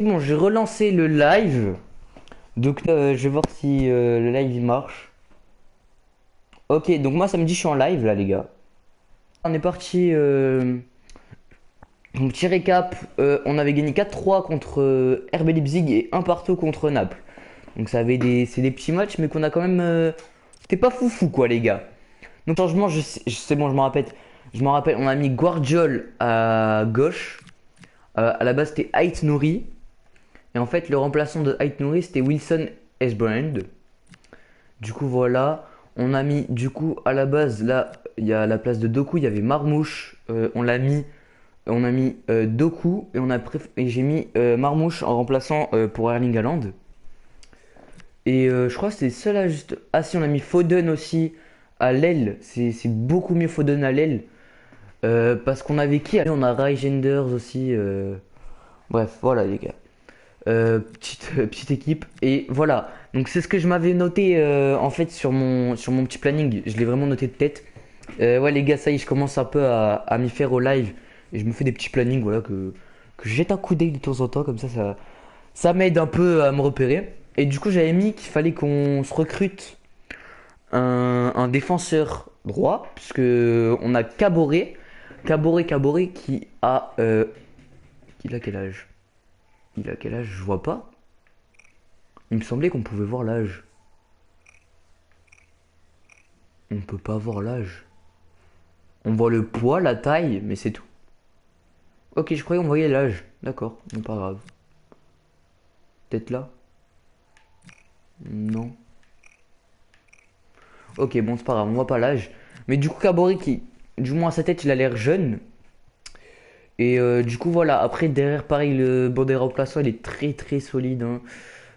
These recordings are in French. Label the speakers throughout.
Speaker 1: Bon, j'ai relancé le live, donc je vais voir si le live il marche. Ok, donc moi samedi je suis en live là les gars. On est parti, donc petit récap, on avait gagné 4-3 contre RB Leipzig et un partout contre Naples. Donc c'est des petits matchs mais qu'on a quand même... C'était pas foufou quoi les gars. Donc changement, c'est bon, je m'en rappelle. Je m'en rappelle, on a mis Guardiol à gauche. À la base c'était Ait Nouri. Et en fait le remplaçant de Ait Nouri c'était Wilson S. Brand. Du coup, voilà. On a mis, du coup, à la base, là, il y a la place de Doku, il y avait Marmouche. On a mis Doku et j'ai mis Marmouche en remplaçant pour Erling Haaland. Et je crois que c'est seul à juste. Ah, si, on a mis Foden aussi à l'aile. C'est beaucoup mieux Foden à l'aile. Parce qu'on avait qui? Allez, on a Genders aussi. Bref, voilà, les gars. Petite équipe. Et voilà. Donc c'est ce que je m'avais noté en fait sur mon petit planning. Je l'ai vraiment noté de tête. Ouais les gars, ça y est, je commence un peu à m'y faire au live. Et je me fais des petits plannings, voilà, que je jette un coup d'œil de temps en temps, comme ça m'aide un peu à me repérer. Et du coup j'avais mis qu'il fallait qu'on se recrute un défenseur droit, puisque on a Caboré qui a... il a quel âge? Il a quel âge? Je vois pas. Il me semblait qu'on pouvait voir l'âge. On peut pas voir l'âge. On voit le poids, la taille, mais c'est tout. Ok, je croyais qu'on voyait l'âge. D'accord, non pas grave. Peut-être là? Non. Ok, bon, c'est pas grave, on voit pas l'âge. Mais du coup, Kabori, du moins à sa tête, il a l'air jeune. Et du coup, voilà. Après, derrière, pareil, le banc des remplaçants, il est très très solide, hein.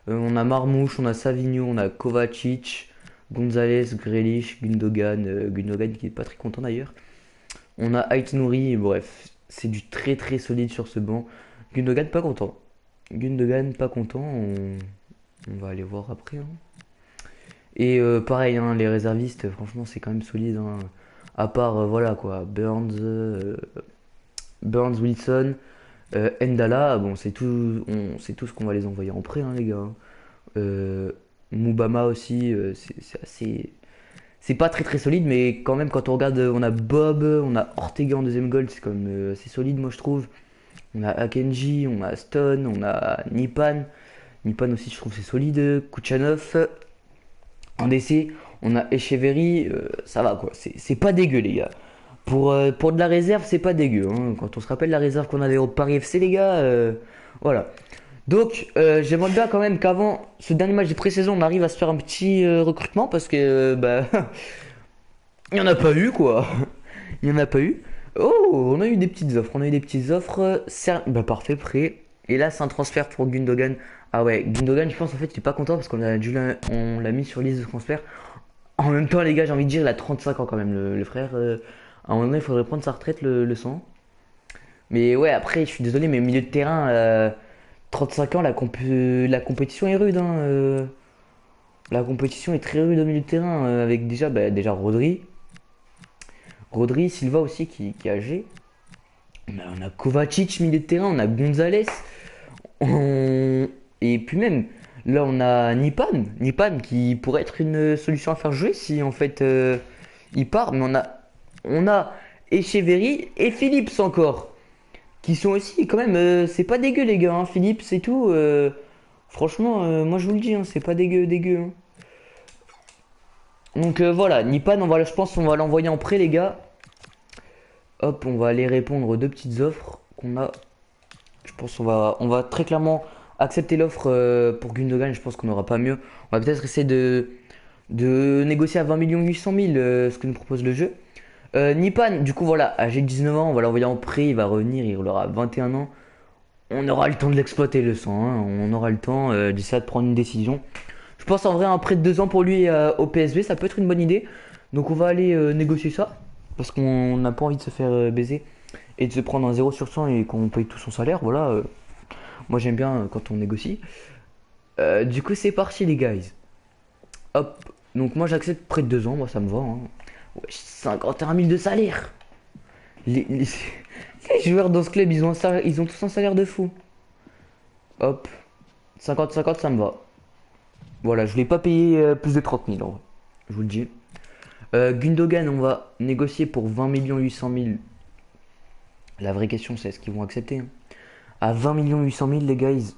Speaker 1: On a Marmouche, on a Savigno, on a Kovacic, Gonzalez, Grealish, Gundogan. Gundogan qui est pas très content d'ailleurs. On a Ait Nouri, bref, c'est du très très solide sur ce banc. Gundogan pas content. Gundogan pas content, on va aller voir après, hein. Et pareil, hein, les réservistes, franchement, c'est quand même solide, hein. À part, voilà quoi, Burns, Wilson, Ndala, bon, c'est tout ce qu'on va les envoyer en prêt, hein, les gars, hein. Euh, Moubama aussi, c'est assez. C'est pas très très solide, mais quand même, quand on regarde, on a Bob, on a Ortega en deuxième goal, c'est quand même assez solide, moi je trouve. On a Akenji, on a Stone, on a Nipan. Nipan aussi, je trouve c'est solide. Kuchanov. En DC, on a Echeverry. Ça va quoi. C'est pas dégueu, les gars. Pour de la réserve, c'est pas dégueu, hein. Quand on se rappelle la réserve qu'on avait au Paris FC, les gars, voilà. Donc, j'aimerais bien quand même qu'avant ce dernier match de pré-saison, on arrive à se faire un petit recrutement parce que, bah, il n'y en a pas eu quoi. Il n'y en a pas eu. Oh, on a eu des petites offres. On a eu des petites offres. Bah, parfait, prêt. Et là, c'est un transfert pour Gundogan. Ah ouais, Gundogan, je pense en fait, il est pas content parce on l'a mis sur liste de transfert. En même temps, les gars, j'ai envie de dire, il a 35 ans quand même, le frère. À un moment donné, il faudrait prendre sa retraite, le sang. Mais ouais, après, je suis désolé, mais milieu de terrain, 35 ans, la compétition est rude, hein. La compétition est très rude au milieu de terrain, avec déjà, bah, déjà Rodri, Silva aussi qui est âgé. On a Kovacic, milieu de terrain, on a Gonzalez. Et puis même, là on a Nipan qui pourrait être une solution à faire jouer si en fait il part. Mais on a Echeverry et Phillips encore. Qui sont aussi quand même, c'est pas dégueu les gars, hein. Phillips c'est tout. Franchement, moi je vous le dis, hein, c'est pas dégueu, hein. Donc voilà, Nipan, je pense qu'on va l'envoyer en prêt les gars. Hop, on va aller répondre aux deux petites offres qu'on a. Je pense on va très clairement accepter l'offre pour Gundogan. Je pense qu'on n'aura pas mieux. On va peut-être essayer de négocier à 20 800 000 ce que nous propose le jeu. Nipan, du coup, voilà, âgé de 19 ans, on va l'envoyer en prêt. Il va revenir, il aura 21 ans. On aura le temps de l'exploiter le sang, hein. On aura le temps d'essayer de prendre une décision. Je pense en vrai, un prêt de 2 ans pour lui au PSV, ça peut être une bonne idée. Donc, on va aller négocier ça. Parce qu'on n'a pas envie de se faire baiser et de se prendre un 0 sur 100 et qu'on paye tout son salaire. Voilà. Moi j'aime bien quand on négocie. Du coup c'est parti les guys. Hop. Donc moi j'accepte près de 2 ans, moi ça me va, hein. Ouais, 51 000 de salaire. Les joueurs dans ce club ils ont tous un salaire de fou. Hop. 50-50, ça me va. Voilà, je l'ai pas payé plus de 30 000 en vrai. Je vous le dis. Gundogan, on va négocier pour 20 800 000. La vraie question, c'est est-ce qu'ils vont accepter, hein. À 20 800 000, les guys.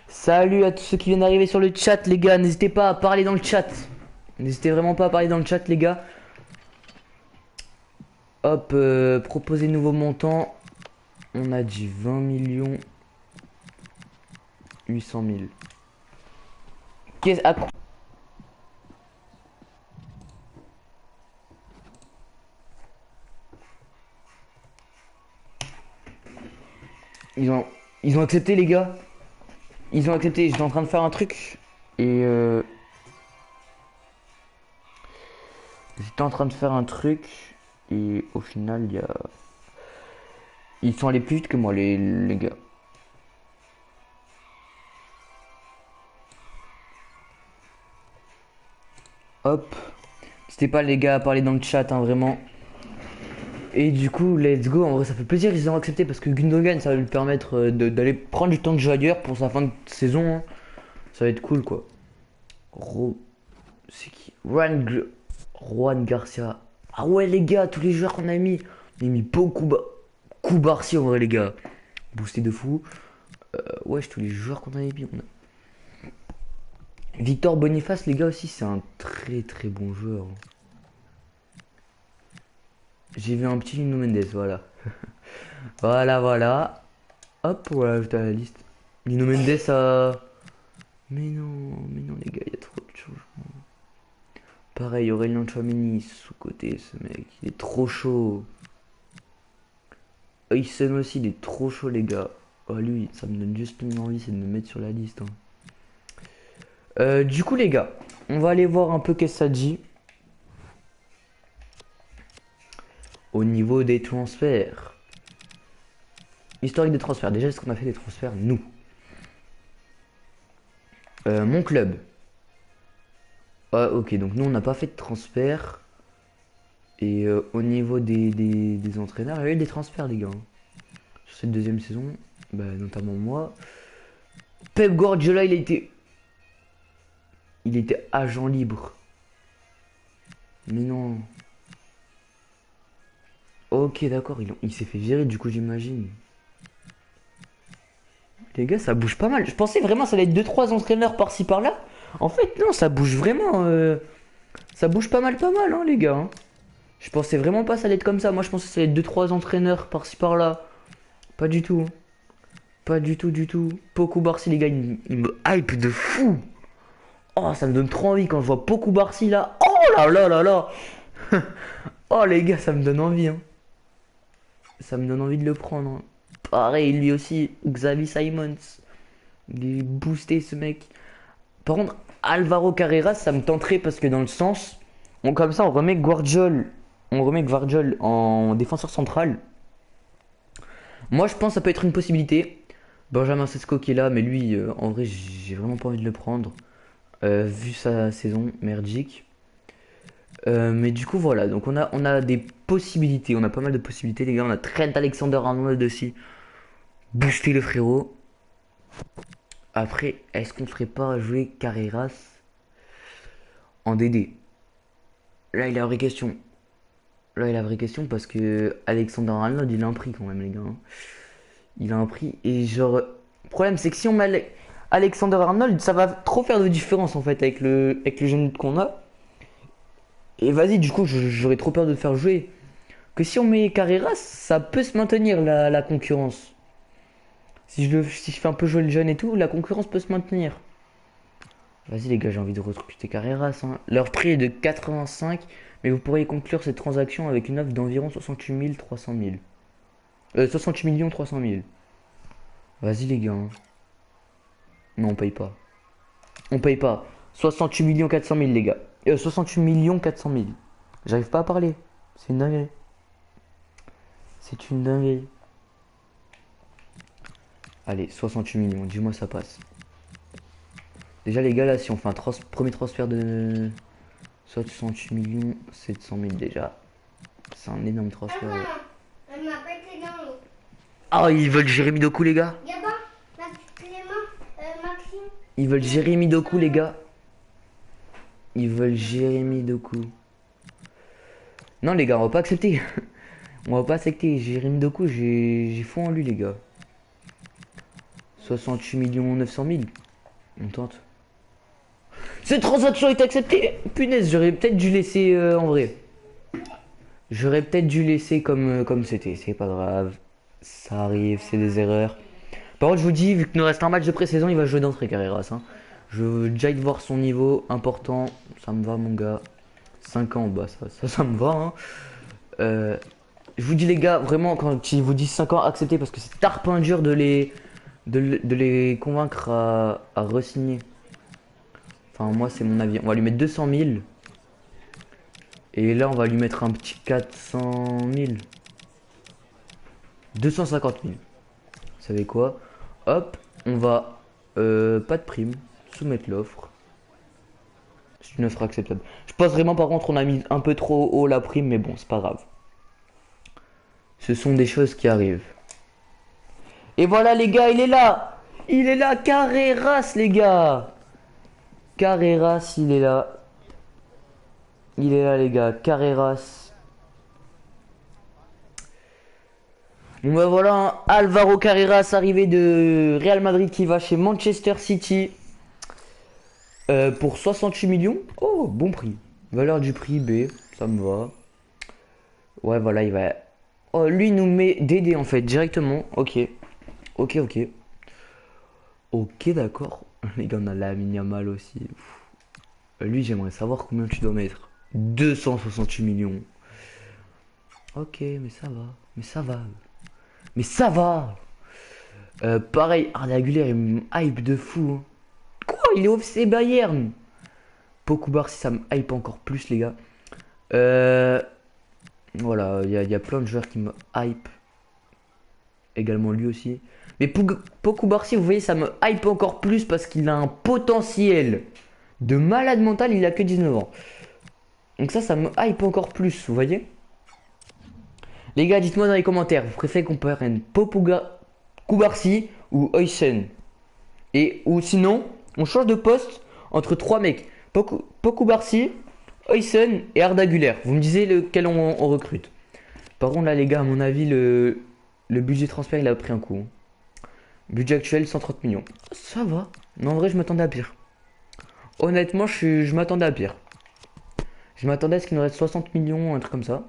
Speaker 1: Salut à tous ceux qui viennent d'arriver sur le chat, les gars. N'hésitez pas à parler dans le chat. N'hésitez vraiment pas à parler dans le chat, les gars. Hop, proposer nouveau montant. On a dit 20 800 000. Qu'est-ce à... Ils ont, ils ont accepté, les gars. Ils ont accepté. J'étais en train de faire un truc. Et j'étais en train de faire un truc. Et au final, il y a... Ils sont allés plus vite que moi, les gars. Hop. N'hésitez pas, les gars, à parler dans le chat, hein, vraiment. Et du coup, let's go. En vrai, ça fait plaisir qu'ils ont accepté parce que Gundogan, ça va lui permettre d'aller prendre du temps de jeu ailleurs pour sa fin de saison, hein. Ça va être cool, quoi. C'est qui? Juan Garcia. Ah ouais, les gars, tous les joueurs qu'on a mis. On a mis beaucoup Koubarsi en vrai, les gars. Boosté de fou. Wesh, tous les joueurs qu'on avait mis. Victor Boniface, les gars, aussi, c'est un très très bon joueur. J'ai vu un petit Nuno Mendes, voilà. Voilà. Hop, voilà, ajouter à la liste. Nuno Mendes, ça. Mais non, les gars, il y a trop de changements. Pareil, Aurélien Tchouaméni, sous-côté, ce mec, il est trop chaud. Oysen aussi, il est trop chaud, les gars. Oh, lui, ça me donne juste une envie, c'est de me mettre sur la liste, hein. Du coup, les gars, on va aller voir un peu qu'est-ce que ça dit. Au niveau des transferts. Historique des transferts. Déjà, est-ce qu'on a fait des transferts? Nous. Mon club. Ah, ok, donc nous, on n'a pas fait de transfert. Et au niveau des entraîneurs, il y a eu des transferts, les gars, hein. Sur cette deuxième saison, bah, notamment moi. Pep Guardiola, il était agent libre. Mais non. Ok, d'accord, il s'est fait virer, du coup, j'imagine. Les gars, ça bouge pas mal. Je pensais vraiment ça allait être deux trois entraîneurs par-ci par-là. En fait, non, ça bouge vraiment. Ça bouge pas mal, hein, les gars, hein. Je pensais vraiment pas ça allait être comme ça. Moi, je pensais que ça allait être deux trois entraîneurs par-ci par-là. Pas du tout, hein. Pas du tout, du tout. Poku Barcy, les gars, il me hype de fou. Oh, ça me donne trop envie quand je vois Poku Barcy là. Oh là là là là. Oh, les gars, ça me donne envie, hein. Ça me donne envie de le prendre, hein. Pareil, lui aussi, Xavi Simons. Il est boosté, ce mec. Par contre, Alvaro Carreras, ça me tenterait parce que dans le sens, comme ça, on remet Guardiol en défenseur central. Moi, je pense que ça peut être une possibilité. Benjamin Sesko qui est là, mais lui, en vrai, j'ai vraiment pas envie de le prendre. Vu sa saison merdique. Mais du coup, voilà. Donc, on a des possibilités. On a pas mal de possibilités, les gars. On a Trent Alexander-Arnold aussi. Booster le frérot. Après, est-ce qu'on ferait pas jouer Carreras en DD? Là, il a la vraie question. Là, il a la vraie question parce que Alexander-Arnold, il a un prix quand même, les gars, hein. Il a un prix. Et genre, le problème, c'est que si on met Alexander-Arnold, ça va trop faire de différence en fait avec le jeune qu'on a. Et vas-y, du coup, j'aurais trop peur de le faire jouer. Que si on met Carreras, ça peut se maintenir la concurrence. Si je fais un peu jouer le jeune et tout, la concurrence peut se maintenir. Vas-y les gars, j'ai envie de recruter Carreras, hein. Leur prix est de 85, mais vous pourriez conclure cette transaction avec une offre d'environ 68 300 000. 68 300 000. Vas-y les gars, hein. Non, on paye pas. On paye pas. 68 400 000 les gars. 68 400 000. J'arrive pas à parler. C'est une dinguerie. C'est une dinguerie. Allez, 68 millions, dis-moi ça passe. Déjà les gars là, si on fait un premier transfert de 68 700 000 déjà. C'est un énorme transfert.
Speaker 2: Elle m'a pété dans l'eau.
Speaker 1: Ah, ils veulent Jérémy Doku, les gars.
Speaker 2: Gabin, Clément, Maxime.
Speaker 1: Ils veulent Jérémy Doku, les gars. Ils veulent Jérémy Doku. Non, les gars, on va pas accepter. On va pas accepter. Jérémy Doku, j'ai foi en lui, les gars. 68 millions 900 000. On tente. Cette transaction est acceptée. Punaise, j'aurais peut-être dû laisser en vrai. J'aurais peut-être dû laisser comme c'était. C'est pas grave. Ça arrive, c'est des erreurs. Par contre, je vous dis, vu qu'il nous reste un match de pré-saison, il va jouer d'entrée, Carreras. Hein. Je veux déjà de voir son niveau important. Ça me va, mon gars. 5 ans, bah ça me va. Hein. Je vous dis, les gars, vraiment, quand ils vous disent 5 ans, acceptez parce que c'est tarpin dur de les convaincre à re-signer. Enfin, moi, c'est mon avis. On va lui mettre 200 000. Et là, on va lui mettre un petit 400 000. 250 000. Vous savez quoi? Hop, on va... pas de prime. Soumettre l'offre. C'est une offre acceptable. Je pense vraiment, par contre, on a mis un peu trop haut la prime. Mais bon, c'est pas grave. Ce sont des choses qui arrivent. Et voilà, les gars, il est là. Il est là, Carreras, les gars. Carreras, il est là. Il est là, les gars. Carreras. Bon bah voilà, hein. Alvaro Carreras arrivé de Real Madrid qui va chez Manchester City pour 68 millions. Oh, bon prix. Valeur du prix B, ça me va. Ouais, voilà, il va... Oh, lui, il nous met DD en fait, directement. Ok. Ok, ok. Ok, d'accord. Les gars, on a Lamine Yamal aussi. Lui, j'aimerais savoir combien tu dois mettre. 268 millions. Ok, mais ça va. Mais ça va. Mais ça va. Pareil, Arda Güler, il me hype de fou. Hein. Quoi? Il est au FC Bayern. Poku Barsi, ça me hype encore plus, les gars. Voilà, il y a plein de joueurs qui me hype. Également lui aussi. Mais Poku Barsi, vous voyez, ça me hype encore plus parce qu'il a un potentiel de malade mental. Il a que 19 ans. Donc ça me hype encore plus, vous voyez. Les gars, dites-moi dans les commentaires, vous préférez qu'on prenne Kubarsi ou Oysen. Ou sinon, on change de poste entre trois mecs. Kubarsi, Oysen et Arda Güler. Vous me disiez lequel on recrute. Par contre, là, les gars, à mon avis, le budget transfert, il a pris un coup. Budget actuel, 130 millions. Ça va. Mais en vrai, je m'attendais à pire. Honnêtement, je m'attendais à pire. Je m'attendais à ce qu'il nous reste 60 millions, un truc comme ça.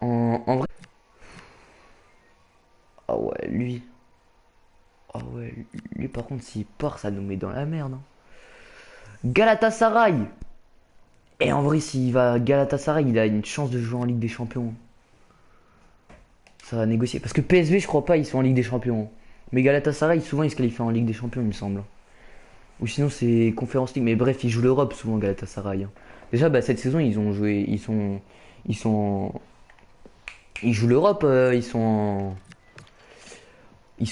Speaker 1: En vrai. Ah ouais, lui. Ah ouais, lui par contre, s'il part, ça nous met dans la merde. Hein. Galatasaray. Et en vrai, s'il va à Galatasaray, il a une chance de jouer en Ligue des Champions. Ça va négocier. Parce que PSV, je crois pas, ils sont en Ligue des Champions. Mais Galatasaray, souvent, ils se qualifient en Ligue des Champions, il me semble. Ou sinon, c'est Conference League. Mais bref, ils jouent l'Europe souvent, Galatasaray. Hein. Déjà, bah, cette saison, ils ont joué. Ils jouent l'Europe, ils sont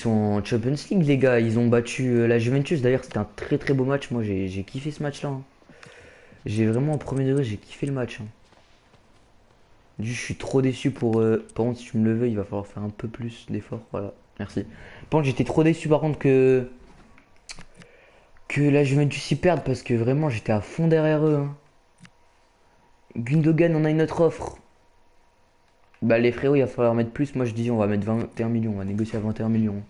Speaker 1: en Champions League, les gars. Ils ont battu la Juventus. D'ailleurs, c'était un très très beau match. Moi, j'ai kiffé ce match-là. Hein. J'ai vraiment, en premier degré, j'ai kiffé le match. Hein. Je suis trop déçu pour. Par contre, si tu me le veux, il va falloir faire un peu plus d'efforts. Voilà, merci. Par contre, j'étais trop déçu, par contre, que la Juventus y perde parce que vraiment, j'étais à fond derrière eux. Hein. Gundogan, on a une autre offre. Bah, les frérots, il va falloir mettre plus. Moi, je dis, on va mettre 21 millions. On va négocier à 21 millions.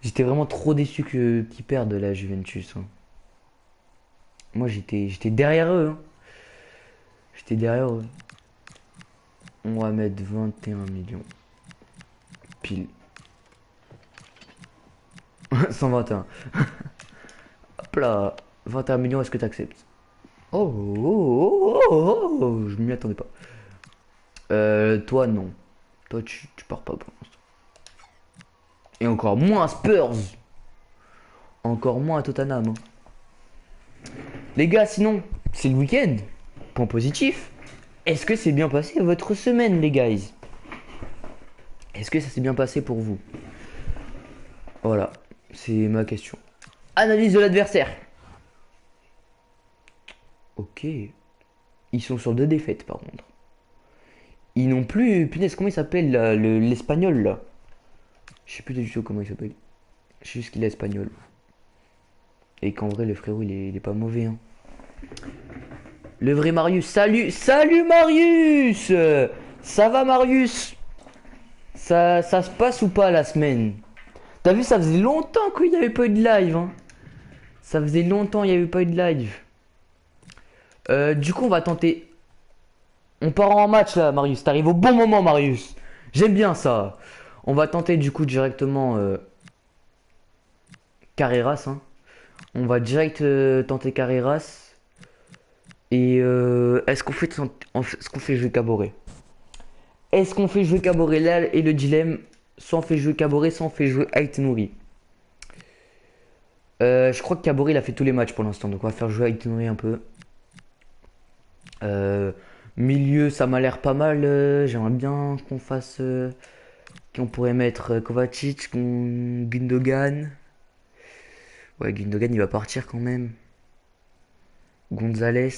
Speaker 1: J'étais vraiment trop déçu qu'ils perdent la Juventus. Hein. Moi, j'étais derrière eux. Hein. J'étais derrière eux. On va mettre 21 millions. Pile. 121. Hop là. 21 millions, est-ce que tu acceptes? Oh, oh, oh, oh, oh, je m'y attendais pas. Toi, non. Toi, tu pars pas pour l'instant. Et encore moins Spurs. Encore moins à Tottenham. Hein. Les gars, sinon, c'est le week-end. Point positif. Est-ce que c'est bien passé votre semaine, les guys? Est-ce que ça s'est bien passé pour vous? Voilà, c'est ma question. Analyse de l'adversaire. Ok. Ils sont sur 2 défaites, par contre. Ils n'ont plus. Punaise, comment il s'appelle là, l'espagnol là? Je sais plus du tout comment il s'appelle. Je sais juste qu'il est espagnol. Et qu'en vrai, le frérot, il est pas mauvais. Hein. Le vrai Marius. Salut, salut Marius. Ça va Marius? Ça se passe ou pas la semaine? T'as vu, ça faisait longtemps qu'il n'y avait pas eu de live. Hein. Ça faisait longtemps qu'il n'y avait pas eu de live. Du coup, on va tenter. On part en match là, Marius. T'arrives au bon moment, Marius. J'aime bien ça. On va tenter du coup directement Carreras. Hein. On va direct tenter Carreras. Et est-ce qu'on fait jouer Caboret? Est-ce qu'on fait jouer Caboret? Là et le dilemme. Soit on fait jouer Caboret, soit on fait jouer Ait Nouri. Je crois que Caboret il a fait tous les matchs pour l'instant. Donc on va faire jouer Ait Nouri un peu. Milieu, ça m'a l'air pas mal. J'aimerais bien qu'on fasse. Qu'on pourrait mettre Kovacic, Gundogan. Ouais, Gundogan il va partir quand même. Gonzalez.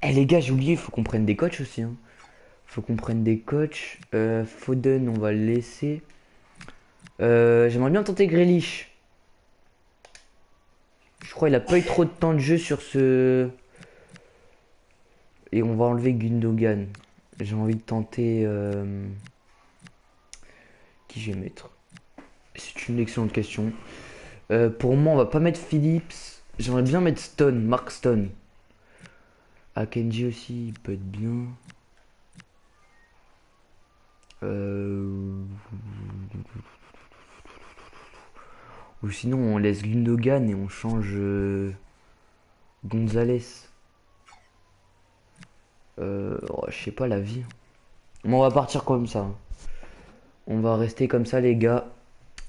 Speaker 1: Eh les gars, j'ai oublié, il faut qu'on prenne des coachs aussi. Hein. Faut qu'on prenne des coachs. Foden, on va le laisser. J'aimerais bien tenter Grealish. Je crois qu'il a pas eu trop de temps de jeu sur ce. Et on va enlever Gundogan. J'ai envie de tenter. Qui je vais mettre? C'est une excellente question. Pour moi, on va pas mettre Phillips. J'aimerais bien mettre Stone, Mark Stone. Akenji aussi, il peut être bien. Ou sinon, on laisse Gundogan et on change Gonzalez. Oh, je sais pas la vie. Mais on va partir comme ça. On va rester comme ça, les gars.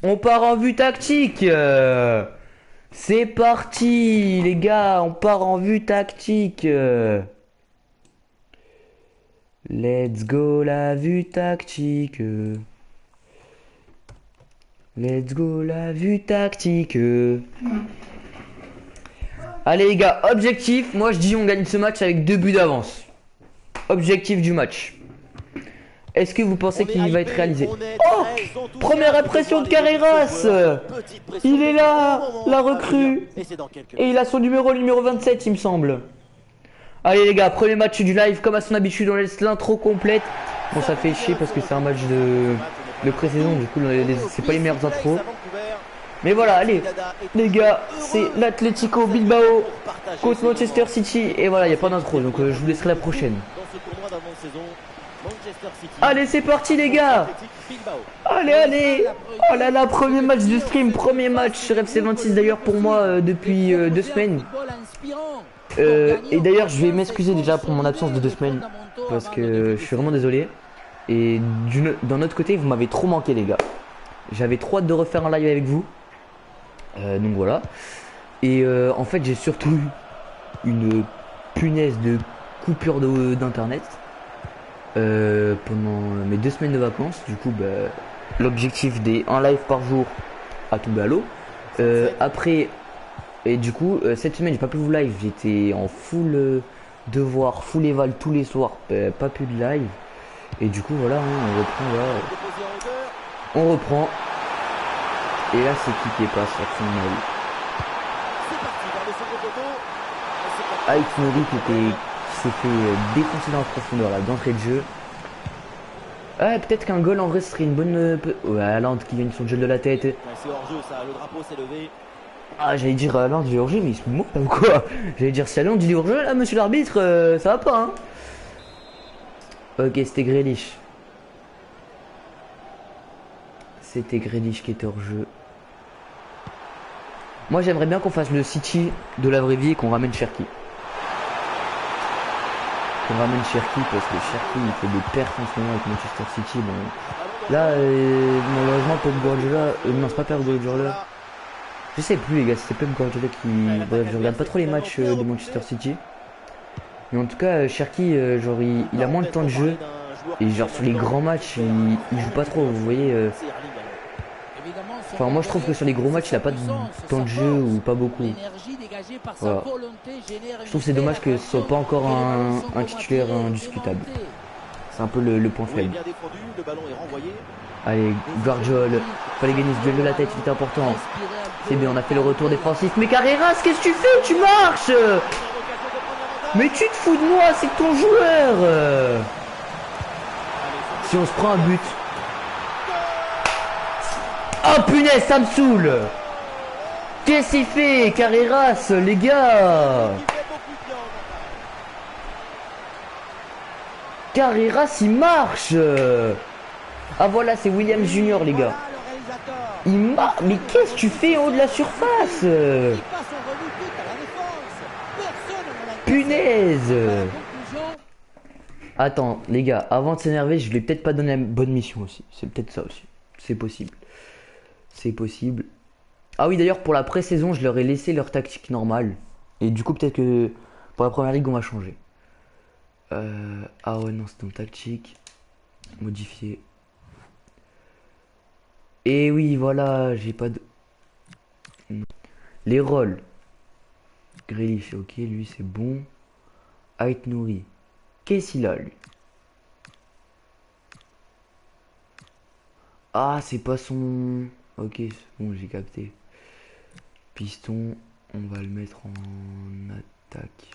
Speaker 1: On part en vue tactique. C'est parti, les gars. On part en vue tactique. Let's go la vue tactique. Let's go la vue tactique. Allez les gars, objectif. Moi je dis on gagne ce match avec 2 buts d'avance. Objectif du match. Est-ce que vous pensez qu'il va être réalisé? Oh! Première impression de Carreras. Il est là, la recrue. Et il a son numéro 27 il me semble. Allez les gars, premier match du live. Comme à son habitude on laisse l'intro complète. Bon ça fait chier parce que c'est un match de pré-saison. Du coup c'est pas les meilleures intros. Mais voilà, allez les gars, c'est l'Atlético Bilbao contre Manchester City. Et voilà, il n'y a pas d'intro, donc je vous laisserai la prochaine. Allez, c'est parti les gars. Allez, allez. Oh là là, premier match du stream, premier match sur FC26 d'ailleurs pour moi depuis 2 semaines. Et d'ailleurs, je vais m'excuser déjà pour mon absence de 2 semaines parce que je suis vraiment désolé. Et d'un autre côté, vous m'avez trop manqué les gars. J'avais trop hâte de refaire un live avec vous. Donc voilà. Et en fait, j'ai surtout eu une punaise de coupure d'internet pendant mes 2 semaines de vacances. Du coup, bah, l'objectif des 1 live par jour a tombé à l'eau. Après, et du coup, cette semaine, j'ai pas pu vous live. J'étais en full devoir, full éval tous les soirs. Pas pu de live. Et du coup, voilà, hein, on reprend là. On reprend. Et là, c'est qui passe à fond de Ait Nouri qui s'est fait défoncer dans la profondeur là, d'entrée de jeu. Ah, peut-être qu'un goal en vrai serait une bonne. Ouais, Haaland qui gagne son jeu de la tête.
Speaker 3: C'est hors-jeu, ça, le drapeau s'est levé.
Speaker 1: Ah, j'allais dire Haaland il est hors-jeu, mais il se moque ou quoi? J'allais dire si Haaland il est hors-jeu là, monsieur l'arbitre, ça va pas hein. Ok, c'était Grealish. C'était Grealish qui était hors jeu. Moi j'aimerais bien qu'on fasse le City de la vraie vie et qu'on ramène Cherki. Qu'on ramène Cherki parce que Cherki il fait des perfs en ce moment avec Manchester City. Bon. Là, malheureusement Pep Guardiola. Non, c'est pas Pep Guardiola. Je sais plus les gars, c'était Pep Guardiola qui. Bref, je regarde pas trop les matchs de Manchester City. Mais en tout cas, Cherki, genre il a moins de temps de jeu. Et genre sur les grands matchs, il joue pas trop, vous voyez. Enfin, moi je trouve que sur les gros matchs, il a pas de temps de jeu ou pas beaucoup.
Speaker 4: engagé par sa
Speaker 1: Voilà.
Speaker 4: volonté génère
Speaker 1: Je trouve que c'est dommage que ce soit pas encore un titulaire indiscutable. C'est un peu le point
Speaker 3: Oui,
Speaker 1: faible.
Speaker 3: bien défendu, le ballon est renvoyé.
Speaker 1: Allez, Guardiol, fallait gagner ce duel de la tête, il était important. C'est bien, on a fait le retour défensif. Mais Carreras, qu'est-ce que tu fais? Tu marches! Mais tu te fous de moi, c'est ton joueur! Si on se prend un but. Oh punaise, ça me saoule! Qu'est-ce qu'il fait, Carreras, les gars? Carreras, il marche! Ah voilà, c'est Williams Junior, les gars. Il marche. Mais qu'est-ce que tu fais en haut de la surface? Punaise! Attends, les gars, avant de s'énerver, je vais peut-être pas donner la bonne mission aussi. C'est peut-être ça aussi. C'est possible. C'est possible. Ah oui, d'ailleurs, pour la pré-saison, je leur ai laissé leur tactique normale. Et du coup, peut-être que pour la première ligue, on va changer. Ah ouais, non, c'est dans tactique. Modifier. Et oui, voilà, j'ai pas de... Non. Les rôles. Grealish, ok, lui, c'est bon. Ait Nouri. Qu'est-ce qu'il a, lui? Ah, c'est pas son... Ok, c'est bon, j'ai capté. Piston, on va le mettre en attaque.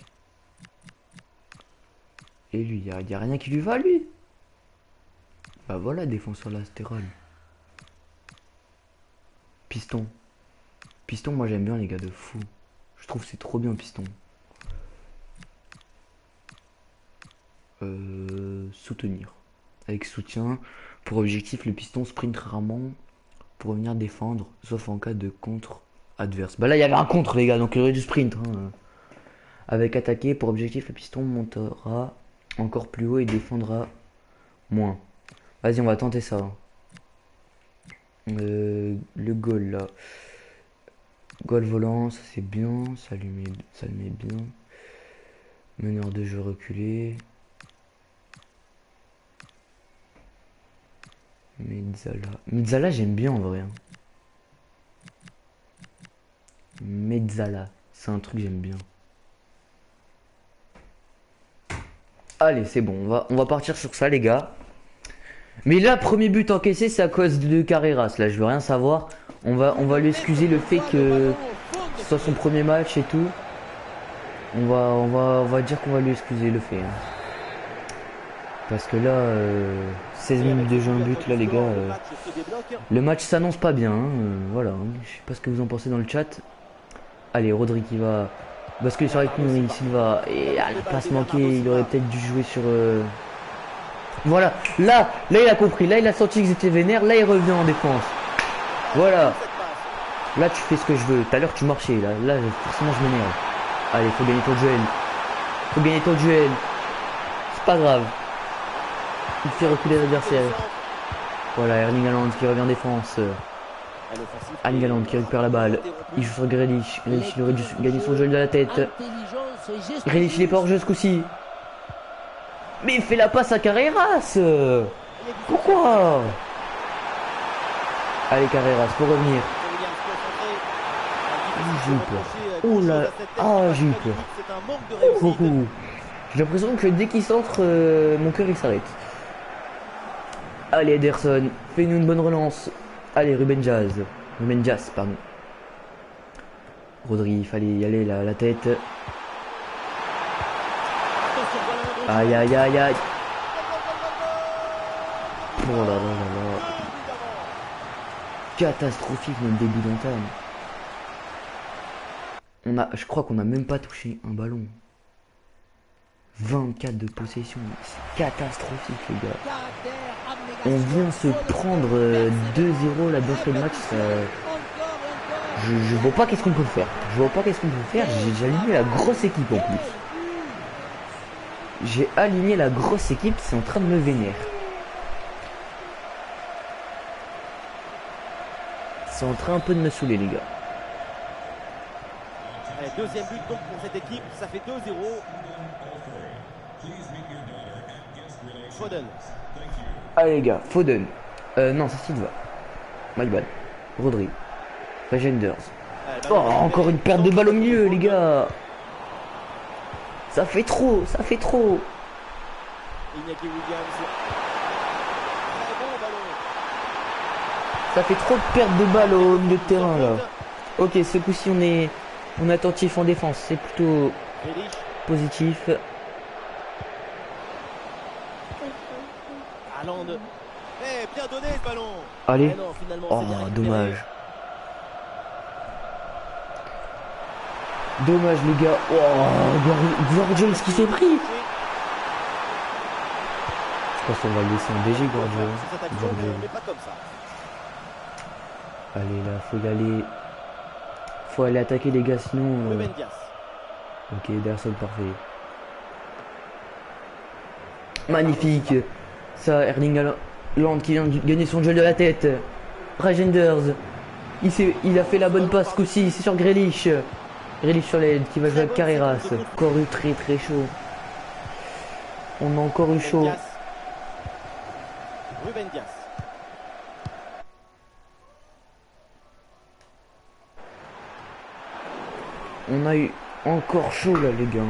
Speaker 1: Et lui, y a rien qui lui va, lui. Bah voilà, défenseur latéral. Piston. Piston, moi j'aime bien les gars de fou. Je trouve que c'est trop bien piston. Soutenir. Avec soutien, pour objectif le piston sprint rarement pour venir défendre, sauf en cas de contre adverse. Bah là il y avait un contre les gars, donc il y aurait du sprint. Hein. Avec attaquer, pour objectif le piston montera encore plus haut et défendra moins. Vas-y, on va tenter ça. Le goal là. Goal volant, ça c'est bien, ça le met bien. Meneur de jeu reculé. Mezzala j'aime bien en vrai. Hein. Mezzala, c'est un truc que j'aime bien. Allez, c'est bon, on va partir sur ça les gars. Mais là, premier but encaissé, c'est à cause de Carreras. Là, je veux rien savoir. On va lui excuser le fait que ce soit son premier match et tout. On va dire qu'on va lui excuser le fait. Hein. Parce que là, 16 minutes de jeu en but, là les gars, le match s'annonce pas bien. Hein, voilà, hein. Je sais pas ce que vous en pensez dans le chat. Allez, Rodri qui va basculer sur avec nous, Silva. Et la passe manquée, il aurait peut-être dû jouer sur... Voilà, là il a compris, là il a senti qu'ils étaient vénères, là il revient en défense. Voilà. Là tu fais ce que je veux. Tout à l'heure tu marchais, là forcément je m'énerve. Allez, faut gagner ton duel. Faut gagner ton duel. C'est pas grave. Il fait reculer l'adversaire. Voilà, Erling Haaland qui revient en défense. Erling Haaland qui récupère la balle. Il joue sur Grealish. Grealish il aurait dû gagner son duel de la tête. Grealish il est pas hors jeu ce coup-ci. Mais il fait la passe à Carreras. Pourquoi? Allez Carreras, faut revenir. J'ai eu peur. Oh là. Ah, j'ai eu peur. Beaucoup. J'ai l'impression que dès qu'il centre, mon cœur il s'arrête. Allez Ederson, fais-nous une bonne relance. Allez Ruben Dias, pardon. Rodri, il fallait y aller la tête. Aïe aïe aïe aïe. Oh là là là là. Catastrophique notre début d'entame. Je crois qu'on a même pas touché un ballon. 24 de possession, c'est catastrophique les gars. On vient se prendre 2-0 là d'entrée de match. Je vois pas qu'est-ce qu'on peut faire. J'ai aligné la grosse équipe en plus. J'ai aligné la grosse équipe, c'est en train de me vénérer. C'est en train un peu de me saouler les gars.
Speaker 3: Allez, deuxième but donc pour cette équipe, ça fait 2-0. Foden.
Speaker 1: Allez les gars, Foden. Non, c'est Silva. My bad. Rodri. Regenders. Oh, encore une perte de balle au milieu, les gars. Ça fait trop, ça fait trop.
Speaker 3: Iñaki Williams. Très bon ballon.
Speaker 1: Ça fait trop de pertes de balles au milieu de terrain, là. Ok, ce coup-ci, on est attentif en défense. C'est plutôt
Speaker 3: Grealish.
Speaker 1: positif.
Speaker 3: Haaland. Eh, bien donné ce ballon.
Speaker 1: Allez.
Speaker 3: Eh non, finalement,
Speaker 1: Oh,
Speaker 3: c'est bien récupéré.
Speaker 1: dommage. Dommage, les gars. Oh, Guardiola, ce qu'il s'est pris. Je pense qu'on va le laisser en DG, Guardiola.
Speaker 3: C'est cette action,
Speaker 1: Guardiola.
Speaker 3: mais pas comme ça.
Speaker 1: Allez, là, faut y aller. Faut aller attaquer, les gars, sinon...
Speaker 3: Ruben Dias.
Speaker 1: Ok, Ederson, parfait. Magnifique. Ça, Erling Haaland qui vient de gagner son duel de la tête. Regenders. Il a fait la bonne passe coup-ci. C'est sur Grealish. Grealish sur l'aide qui va jouer avec Carreras. Encore eu très très chaud. On a encore eu
Speaker 3: Ruben
Speaker 1: chaud.
Speaker 3: Dias. Ruben Dias.
Speaker 1: On a eu encore chaud là, les gars.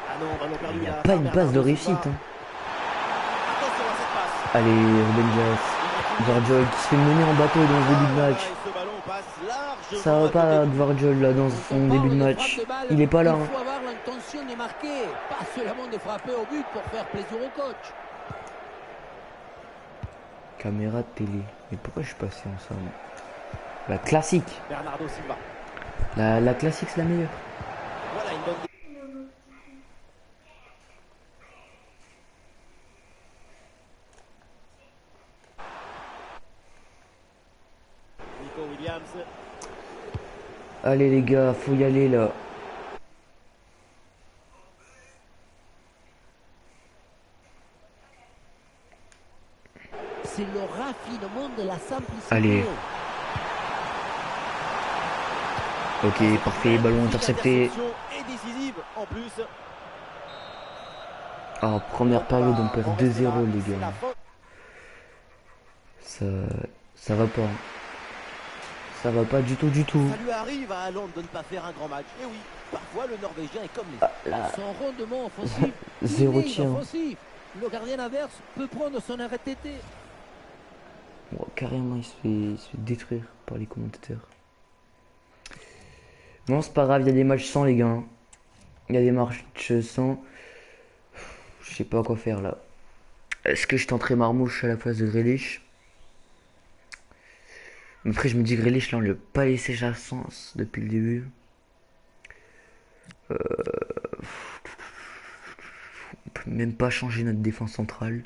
Speaker 3: Ah non, ballon perdu.
Speaker 1: Il n'y a
Speaker 3: là,
Speaker 1: pas
Speaker 3: par
Speaker 1: une passe
Speaker 3: Bernardo
Speaker 1: de
Speaker 3: Silva.
Speaker 1: réussite. Hein.
Speaker 3: Attention à cette passe.
Speaker 1: Allez, Ruben Dias. Guardiola qui se fait mener en bateau dans ce début de match.
Speaker 3: Et ce ballon passe largement
Speaker 1: Ça va
Speaker 3: à
Speaker 1: pas
Speaker 3: côté.
Speaker 1: Guardiola là dans son début de match. Il est pas là.
Speaker 4: Il
Speaker 1: Hein.
Speaker 4: faut avoir l'intention de marquer, pas seulement de frapper au but pour faire plaisir au coach.
Speaker 1: Caméra de télé. Mais pourquoi je suis passé en ça moi? La classique.
Speaker 3: Bernardo Silva.
Speaker 1: La classique c'est la meilleure.
Speaker 3: Voilà une bonne. Nico Williams.
Speaker 1: Allez les gars, faut y aller là.
Speaker 4: C'est le raffinement de la simplicité.
Speaker 1: Allez. Ok, parfait, ballon intercepté.
Speaker 3: Et décisive en plus.
Speaker 1: Ah, première période, on perd 2-0 les
Speaker 3: C'est la
Speaker 1: gars.
Speaker 3: fin.
Speaker 1: Ça va pas. Hein. Ça va pas du tout, du tout.
Speaker 3: Ça lui arrive à Haaland de ne pas faire un grand match. Et oui, parfois le Norvégien est comme les
Speaker 1: Ah, là,
Speaker 4: Son rendement offensif,
Speaker 1: Zéro
Speaker 4: il est
Speaker 1: tir.
Speaker 4: offensif. Le gardien adverse peut prendre son arrêt TT.
Speaker 1: oh, carrément, il se fait détruire par les commentateurs. Bon, c'est pas grave, il y a des matchs sans les gars. Hein. Il y a des matchs sans. Je sais pas quoi faire là. Est-ce que je tenterai Marmouche à la place de Grealish? Mais après, je me dis Grealish là, on lui a pas laissé sa chance depuis le début. On peut même pas changer notre défense centrale.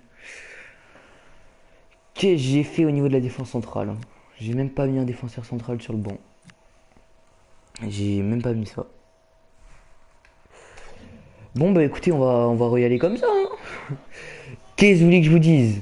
Speaker 1: Qu'est-ce que j'ai fait au niveau de la défense centrale? Hein. J'ai même pas mis un défenseur central sur le banc. J'ai même pas mis ça. Bon bah écoutez, on va y aller comme ça. Hein. Qu'est-ce que vous voulez que je vous dise?